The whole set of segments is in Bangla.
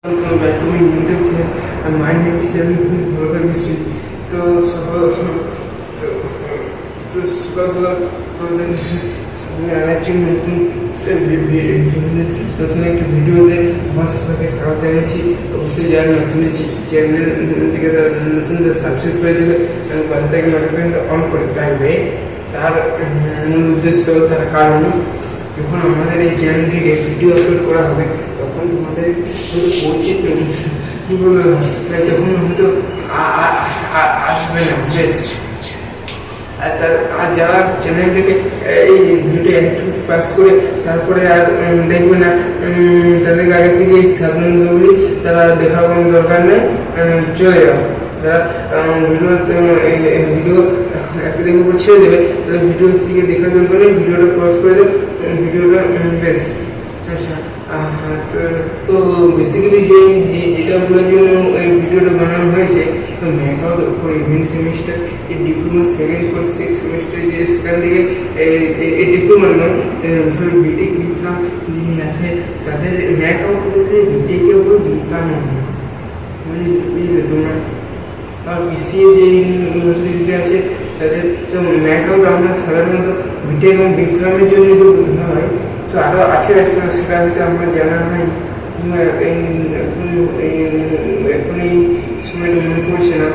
Welcome back to my YouTube channel, and my name is Devin, who is Bhagat Mistry. তো সকাল সকাল তোমাদের সামনে আরেকটি নতুন একটা ভিডিওতে আমার সবাইকে স্বাগত জানাচ্ছি। অবশ্যই যারা নতুন চ্যানেলটিকে নতুনদের সাবস্ক্রাইব করে দেবে এবং পাশে থেকে নোটিফিকেশন অন করে রাখবে। তার মূল উদ্দেশ্য, তার কারণ, যখন আমাদের এই চ্যানেলটিকে ভিডিও আপলোড করা হবে তখন তোমাদের পরিচিত তখন হয়তো আসবে না বেশ। আর যারা চ্যানেলটিকে এই ভিডিও একটু পাস করে তারপরে আর দেখবে না, তাদেরকে আগে থেকে এই সাবধানগুলি তারা দেখার কোনো দরকার নেই, চলে যাও। যারা ভিডিও একটা দেখে উপর ছেড়ে দেবে তাহলে ভিডিও থেকে দেখার দরকার নেই, ভিডিওটা ক্রস করে দেবে, ভিডিওটা বেশ। আচ্ছা, তো বেসিক্যালি যেটা বলার জন্য এই ভিডিওটা বানানো হয়েছে, তো ম্যাকআউট ফর ইভেন্ট সেমিস্টার, এই diploma second four six semester যে সেখান থেকে এই ডিপ্লোমা নয়, বিটেক ডিপ্লোমা যিনি আছে তাদের ম্যাকআউট বলতে বিটেকের উপর ডিপ্লোমা বুঝলে তোমরা। আর পিসিএ যে ইউনিভার্সিটিতে আছে তাদের তো ম্যাকআউট আমরা সাধারণত বিটেক এবং ডিপ্লোমার জন্য তো বোঝানো হয়। তো আরও আছে একটা, সেটা হয়তো আমার জানা নাই, এখন এই সময়টা মনে পড়ছে না।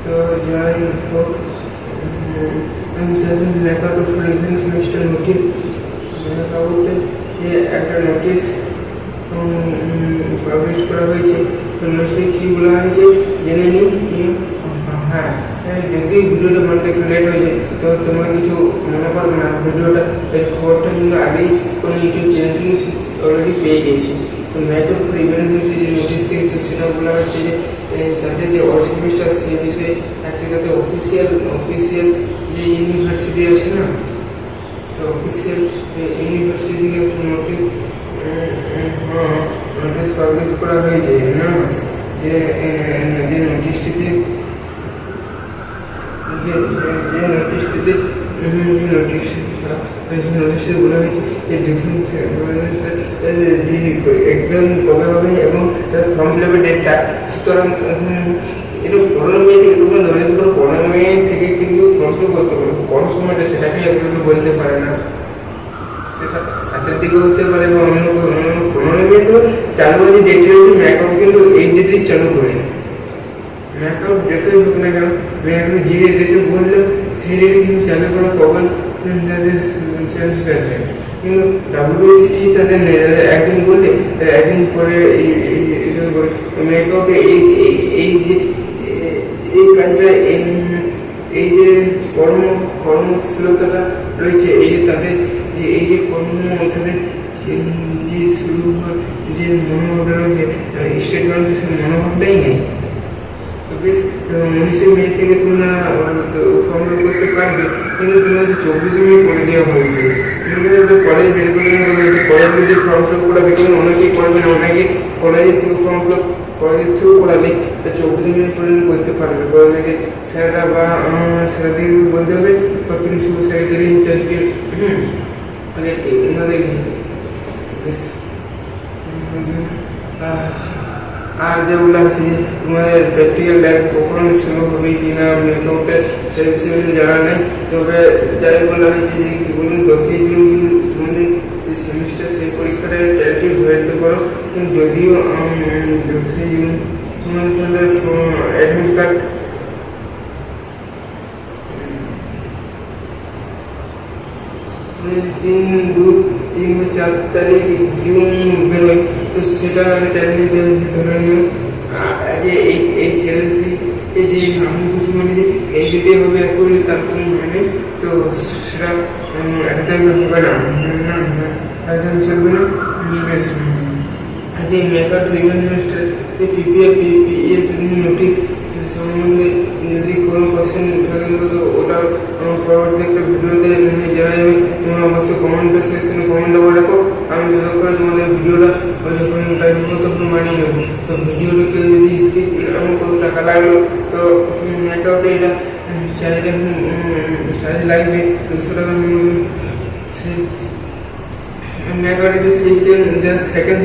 তো যাই হোক, তাদের MAKAUT for event semester notice, ম্যাকআউটে যে একটা নোটিস পাবলিশ করা হয়েছে। তো নোটিসে কী বলা হয়েছে জেনে নিই। হ্যাঁ, যদি ভিডিওটা বানাতে একটু লেট হয়ে যায় তো তোমরা কিছু মনে করবে না, ভিডিওটা এই খবরটা কিন্তু আগেই কোনো ইউটিউব চ্যানেল থেকে অলরেডি পেয়ে গেছি। তো ম্যাকআউট ফর ইভেন্ট যে নোটিস থেকে, তো সেটা বলা হচ্ছে যে তাদের যে অল সেমিস্টার সে বিষয়ে একটা তাদের অফিসিয়াল যে ইউনিভার্সিটি আছে না, তো অফিসিয়াল ইউনিভার্সিটি থেকে নোটিস পাবলিশ করা হয়েছে না, যে নোটিশটিতে নোটিশে বলা হয়েছে যে ডিফেন্স একদম কবে হবে এবং ফর্ম ফিল আপের ডেটটা। সুতরাং এটা 15 মে থেকে তোমরা ধরে করো, 15 মে থেকে কিন্তু ফর্ম ফিল করতে পারো। কোন সময়টা সেটাকে একটু বলতে পারে না, সেটা আজকের দিকে হতে পারে বা অন্য 15 মে তো চালু হয়েছে ডেটে রয়েছে। ম্যাকআউট কিন্তু এই ডেটেই চালু করে, ম্যাকআউট যতই হোক না কেন ম্যাকআউট যে ডেটে বললো সেই ডেটে কিন্তু চালু করা প্রবল তাদের চান্স আছে। কিন্তু ডাব্লিউবিসিটি তাদের একদিন বললে একদিন পরে এইখানে করে ম্যাকআউটে এই যে এই কাজটা, এই যে কর্মশীলতাটা রয়েছে, এই যে তাদের যে এই যে তাদের যে শুরু যে মনোভাবটা রয়েছে, স্টেট ব্যাংকের সে মনোভাবটাই নেই। তো বেশ 19 মে থেকে তোমরা ফর্ম ফিল করতে পারবে, কিন্তু তোমাদের 24 মে করে দেওয়া হয়েছে। কলেজ বের করে কলেজে যে ফর্ম ফিল করাবে, কিন্তু অনেকেই করবে না, অনেকে কলেজের থেকে ফর্ম ফিল কলেজের থেকেও করালে 24 মে পর্যন্ত করতে পারবে। কলেজে স্যাররা বা স্যারদেরকে বলতে হবে বা প্রিন্সিপাল সেক্রেটারি ইনচার্জকে ওদেরকে বেশ। আর যেগুলো আছে তোমাদের প্র্যাকটিক্যাল ল্যাব কখন শুরু হবে কি না ম্যাকআউটের সে বিষয়ে জানা নেই। তবে যাই বলা হয়েছে যে কি বলুন 10ই জুন কিন্তু তোমাদের যে সেমিস্টার সেই পরীক্ষাটা ডেটে হয়ে যেতে পারো। কিন্তু যদিও 10ই জুন তোমাদের অ্যাডমিট কার্ড তিন বা 4 তারিখ জুন বেরোয়, তো সেটা টাইমে ধরে নিও যে এই চ্যালেঞ্জে যে আমি কিছু মানে যে এই ডেটে হবে করলে তার কোনো মানে, তো সেটা একদম হবে না, একদম চলবে না। আজকে ম্যাকআউট ইভেন্ট সেমিস্টার যে পিপিএস নোটিস সম্বন্ধে যদি কোনো কোশ্চেন থাকে তো ওটা পরবর্তী একটা ভিডিওতে জানা যাবে। তোমরা অবশ্যই কমেন্ট সেকশনে কমেন্টটা করে রাখো, আমি যত করে তোমাদের ভিডিওটা যখন টাইম মতো বানিয়ে নেবো। তো ভিডিওটাকে যদি স্কিপ আমার কত টাকা লাগলো, তো ম্যাকআউটে এটা চ্যানেলটা চার্জ লাগবে 200 টাকা। Mechanical second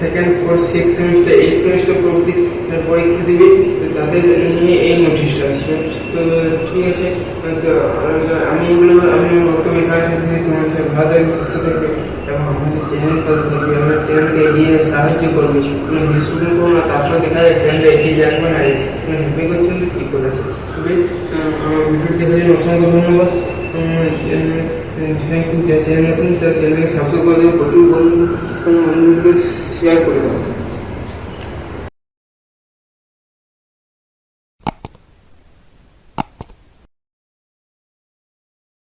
second fourth six semester eight semester অবধি পরীক্ষা দিবে, তো তাদের নিয়ে এই নোটিশটা। তো ঠিক আছে, তো আমি বক্তব্য এখানে শেষ করছি। তোমার সাথে ভালো থাকবে, সুস্থ থাকবে এবং আমাদের চ্যানেল পাশে থাকবে, আমরা চ্যানেলকে এগিয়ে সাহায্য করবে। কোনো হেল্পফুল করবো না, তারপরে দেখা যায় চ্যানেলটা এগিয়ে জানবে না কোনো হেল্পই করছেন তো কী করেছে। বেশ, আমার ভিডিও দেখার জন্য অসংখ্য ধন্যবাদ। Thank you. চ্যানেল নতুন, তার চ্যানেলকে সাবস্ক্রাইব করে দেবো, প্রচুর বন্ধুদের শেয়ার করে দেবো।